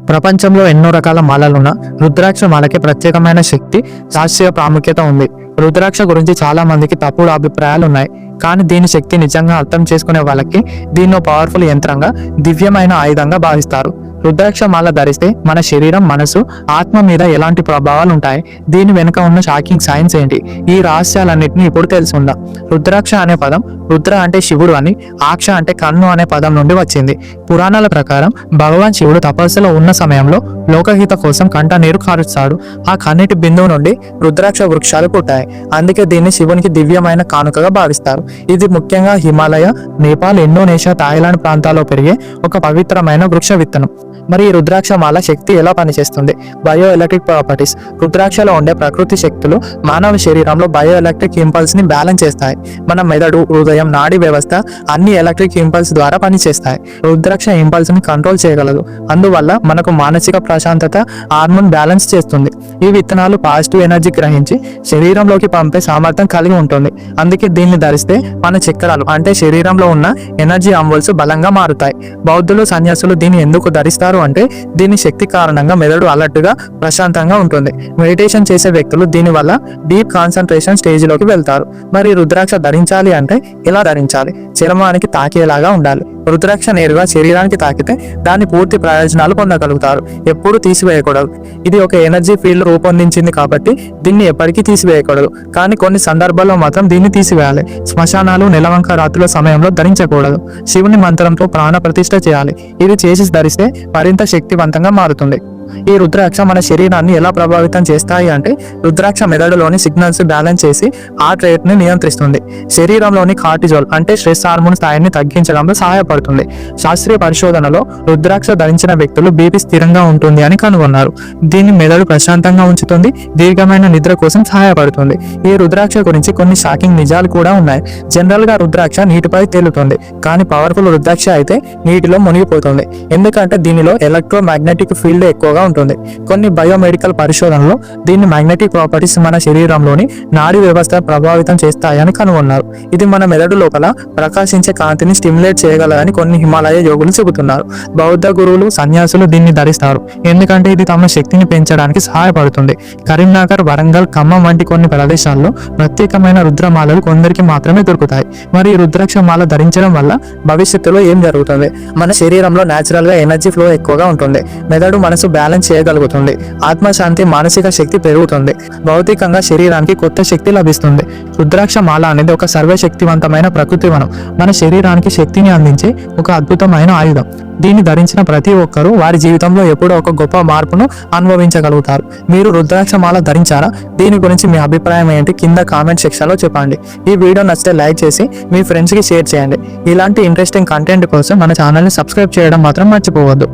ప్రపంచంలో ఎన్నో రకాల మాలలున్న రుద్రాక్ష మాలకి ప్రత్యేకమైన శక్తి, శాస్త్రీయ ప్రాముఖ్యత ఉంది. రుద్రాక్ష గురించి చాలా మందికి తప్పుడు అభిప్రాయాలు ఉన్నాయి. కానీ దీని శక్తి నిజంగా అర్థం చేసుకునే వాళ్ళకి దీన్ని పవర్ఫుల్ యంత్రంగా, దివ్యమైన ఆయుధంగా భావిస్తారు. రుద్రాక్ష మాల ధరిస్తే మన శరీరం, మనసు, ఆత్మ మీద ఎలాంటి ప్రభావాలు ఉంటాయి? దీని వెనుక ఉన్న షాకింగ్ సైన్స్ ఏంటి? ఈ రహస్యాలన్నింటినీ ఇప్పుడు తెలుసుకుందాం. రుద్రాక్ష అనే పదం రుద్ర అంటే శివుడు అని, ఆక్ష అంటే కన్ను అనే పదం నుండి వచ్చింది. పురాణాల ప్రకారం భగవాన్ శివుడు తపస్సులో ఉన్న సమయంలో లోకహిత కోసం కంట నీరు కారుస్తాడు. ఆ కన్నీటి బిందువు నుండి రుద్రాక్ష వృక్షాలు పుట్టాయి. అందుకే దీన్ని శివునికి దివ్యమైన కానుకగా భావిస్తారు. ఇది ముఖ్యంగా హిమాలయ, నేపాల్, ఇండోనేషియా, థాయిలాండ్ ప్రాంతాల్లో పెరిగే ఒక పవిత్రమైన వృక్ష విత్తనం. మరి ఈ రుద్రాక్ష మాల శక్తి ఎలా పనిచేస్తుంది? Bio electric properties. రుద్రాక్షలో ఉండే ప్రకృతి శక్తులు మానవ శరీరంలో బయో ఎలక్ట్రిక్ ఇంపల్స్ ని బ్యాలెన్స్ చేస్తాయి. మన మెదడు, హృదయం, నాడీ వ్యవస్థ అన్ని ఎలక్ట్రిక్ ఇంపల్స్ ద్వారా పనిచేస్తాయి. రుద్రాక్ష ఇంపల్స్ ని కంట్రోల్ చేయగలదు. అందువల్ల మనకు మానసిక ప్రశాంతత, హార్మోన్ బ్యాలెన్స్ చేస్తుంది. ఈ విత్తనాలు పాజిటివ్ ఎనర్జీ గ్రహించి శరీరంలోకి పంపే సామర్థ్యం కలిగి ఉంటుంది. అందుకే దీన్ని ధరిస్తే మన చక్రాలు అంటే శరీరంలో ఉన్న ఎనర్జీ అంబుల్స్ బలంగా మారుతాయి. బౌద్ధులు, సన్యాసులు దీన్ని ఎందుకు ధరిస్తారు అంటే దీని శక్తి కారణంగా మెదడు అలర్ట్ గా, ప్రశాంతంగా ఉంటుంది. మెడిటేషన్ చేసే వ్యక్తులు దీని వల్ల డీప్ కాన్సన్ట్రేషన్ స్టేజ్ లోకి వెళ్తారు. మరి రుద్రాక్ష ధరించాలి అంటే ఎలా ధరించాలి? చర్మానికి తాకేలాగా ఉండాలి. రుద్రాక్ష నేరుగా శరీరానికి తాకితే దాని పూర్తి ప్రయోజనాలు పొందగలుగుతారు. ఎప్పుడు తీసివేయకూడదు. ఇది ఒక ఎనర్జీ ఫీల్డ్ రూపొందించింది కాబట్టి దీన్ని ఎప్పటికీ తీసివేయకూడదు. కానీ కొన్ని సందర్భాల్లో మాత్రం దీన్ని తీసివేయాలి. శ్మశానాలు, నెలవంక రాత్రుల సమయంలో ధరించకూడదు. శివుని మంత్రంతో ప్రాణ ప్రతిష్ఠ చేయాలి. ఇది చేసి ధరిస్తే మరింత శక్తివంతంగా మారుతుంది. ఈ రుద్రాక్ష మన శరీరాన్ని ఎలా ప్రభావితం చేస్తాయి అంటే రుద్రాక్ష మెదడులోని సిగ్నల్స్ బ్యాలెన్స్ చేసి హార్ట్ రేట్ ని నియంత్రిస్తుంది. శరీరంలోని కార్టిజోల్ అంటే స్ట్రెస్ హార్మోన్ స్థాయిని తగ్గించడంలో సహాయపడుతుంది. శాస్త్రీయ పరిశోధనలో రుద్రాక్ష ధరించిన వ్యక్తులు బీపీ స్థిరంగా ఉంటుంది అని కనుగొన్నారు. దీన్ని మెదడు ప్రశాంతంగా ఉంచుతుంది, దీర్ఘమైన నిద్ర కోసం సహాయపడుతుంది. ఈ రుద్రాక్ష గురించి కొన్ని షాకింగ్ నిజాలు కూడా ఉన్నాయి. జనరల్ గా రుద్రాక్ష నీటిపై తేలుతుంది, కానీ పవర్ఫుల్ రుద్రాక్ష అయితే నీటిలో మునిగిపోతుంది. ఎందుకంటే దీనిలో ఎలక్ట్రో మ్యాగ్నెటిక్ ఫీల్డ్ ఎక్కువగా ఉంటుంది. కొన్ని బయోమెడికల్ పరిశోధనలో దీని మ్యాగ్నెటిక్ ప్రాపర్టీస్ మన శరీరంలోని నాడీ వ్యవస్థ ప్రభావితం చేస్తాయని కనుగొన్నారు. ఇది మన మెదడు లోపల ప్రకాశించే కాంతిని స్టిమ్యులేట్ చేయగలదని కొన్ని హిమాలయ యోగులు చెబుతున్నారు. బౌద్ధ గురువులు, సన్యాసులు దీన్ని ధరిస్తారు, ఎందుకంటే ఇది తమ శక్తిని పెంచడానికి సహాయపడుతుంది. కరీంనగర్, వరంగల్, ఖమ్మం వంటి కొన్ని ప్రదేశాల్లో ప్రత్యేకమైన రుద్రమాలలు కొందరికి మాత్రమే దొరుకుతాయి. మరి ఈ రుద్రాక్ష మాల ధరించడం వల్ల భవిష్యత్తులో ఏం జరుగుతుంది? మన శరీరంలో న్యాచురల్ గా ఎనర్జీ ఫ్లో ఎక్కువగా ఉంటుంది. మెదడు, మనసు బ్యాలెన్స్ చేయగలుగుతుంది. ఆత్మశాంతి, మానసిక శక్తి పెరుగుతుంది. భౌతికంగా శరీరానికి కొత్త శక్తి లభిస్తుంది. రుద్రాక్ష మాల అనేది ఒక సర్వశక్తివంతమైన ప్రకృతి వనం. మన శరీరానికి శక్తిని అందించే ఒక అద్భుతమైన ఆయుధం. దీన్ని ధరించిన ప్రతి ఒక్కరూ వారి జీవితంలో ఎప్పుడో ఒక గొప్ప మార్పును అనుభవించగలుగుతారు. మీరు రుద్రాక్ష మాల ధరించారా? దీని గురించి మీ అభిప్రాయం ఏంటి? కింద కామెంట్ సెక్షన్ లో చెప్పండి. ఈ వీడియో నచ్చితే లైక్ చేసి మీ ఫ్రెండ్స్ కి షేర్ చేయండి. ఇలాంటి ఇంట్రెస్టింగ్ కంటెంట్ కోసం మన ఛానల్ ని సబ్స్క్రైబ్ చేయడం మాత్రం మర్చిపోవద్దు.